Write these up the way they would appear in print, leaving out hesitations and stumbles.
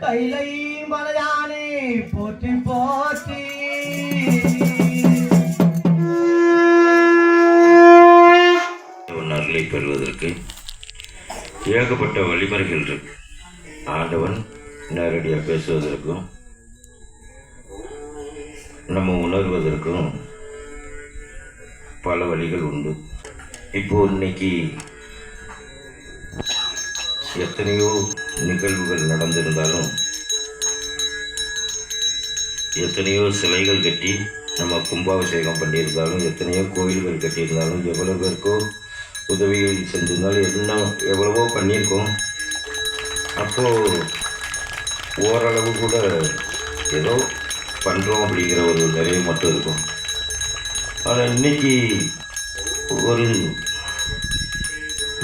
கைலை மலையானே போற்றி போற்றி. அருளை பெறுவதற்கு ஏகப்பட்ட வழிமுறைகள் இருக்கு. ஆண்டவன் நேரடியாக பேசுவதற்கும் நம்ம உணர்வதற்கும் பல வழிகள் உண்டு. இப்போ இன்னைக்கு எத்தனையோ நிகழ்வுகள் நடந்திருந்தாலும், எத்தனையோ சிலைகள் கட்டி நம்ம கும்பாபிஷேகம் பண்ணியிருந்தாலும், எத்தனையோ கோயில்கள் கட்டியிருந்தாலும், எவ்வளோ பேருக்கோ உதவிகள் செஞ்சிருந்தாலும், எவ்வளவோ பண்ணியிருக்கோம். அப்போது ஓரளவு கூட ஏதோ பண்ணுறோம் அப்படிங்கிற ஒரு நிறைவு மட்டும் இருக்கும். ஆனால் இன்றைக்கி ஒரு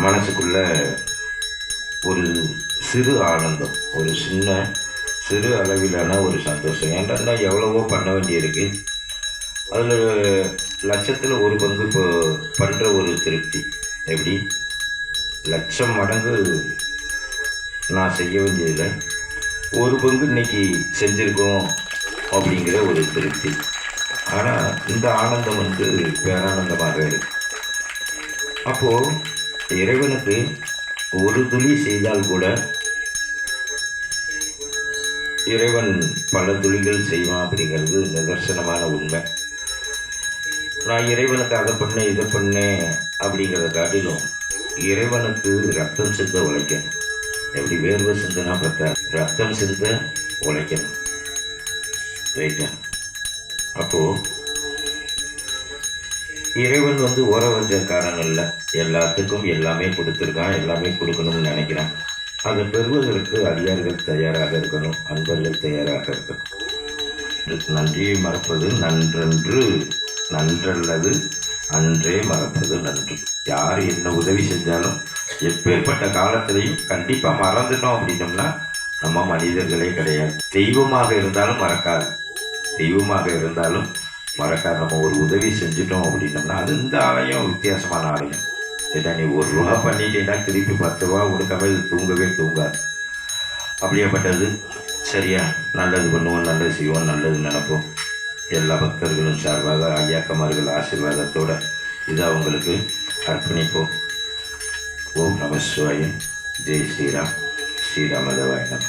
மனசுக்குள்ள ஒரு சிறு ஆனந்தம், ஒரு சிறு அளவிலான ஒரு சந்தோஷம். ஏன்டா எவ்வளவோ பண்ண வேண்டியிருக்கு, அதில் லட்சத்தில் ஒரு பங்கு இப்போ பண்ணுற ஒரு திருப்தி. எப்படி 1,00,000 மடங்கு நான் செய்ய வேண்டியதில்லை, ஒரு பங்கு இன்னைக்கு செஞ்சுருக்கோம் அப்படிங்கிற ஒரு திருப்தி. ஆனால் இந்த ஆனந்தம் பேரானந்தமாக இருக்கு. அப்போது இறைவனுக்கு ஒரு துளி செய்தால் கூட இறைவன் பல துளிகள் செய்வான் அப்படிங்கிறது நிதர்சனமான உண்மை. நான் இறைவனுக்கு அதை பண்ணேன் இதை பண்ணேன் அப்படிங்கிறத காட்டிலும் இறைவனுக்கு ரத்தம் சிந்த உழைக்கணும். எப்படி வேர்வை சிந்தனா பார்த்தா ரத்தம் சிந்த உழைக்கணும், ரைட்டா? அப்போது இறைவன் ஓரவஞ்சக்காரன் இல்லை, எல்லாத்துக்கும் எல்லாமே கொடுத்துருக்கான், எல்லாமே கொடுக்கணும்னு நினைக்கிறான். அதை பெறுவதற்கு அடியார்கள் தயாராக இருக்கணும், அன்பர்கள் தயாராக இருக்கணும். நன்றியை மறப்பது நன்றன்று, நன்றல்லது அன்றே மறப்பது நன்று. யார் என்ன உதவி செஞ்சாலும் எப்பேற்பட்ட காலத்திலையும் கண்டிப்பாக மறந்துட்டோம் அப்படின்னோம்னா நம்ம மனிதர்களே கிடையாது. தெய்வமாக இருந்தாலும் மறக்காது, தெய்வமாக இருந்தாலும் மறக்காது. நம்ம ஒரு உதவி செஞ்சுட்டோம் அப்படின்னோம்னா அது இந்த ஆலயம் வித்தியாசமான ஆலயம். ஏன்னா நீ ₹1 பண்ணிட்டேன்னா திருப்பி ₹10 கொடுக்காம இது தூங்கவே தூங்காது. அப்படியேப்பட்டது. சரியா? நல்லது பண்ணுவோம், நல்லது செய்வோம், நல்லது நினைப்போம். எல்லா பக்தர்களும் சார்பாக ஐயாக்கமார்கள் ஆசீர்வாதத்தோடு இதை அவங்களுக்கு அர்ப்பணிப்போம். ஓம் நம சிவாய. ஜெய் ஸ்ரீராம். ஸ்ரீராமதேவாய நம.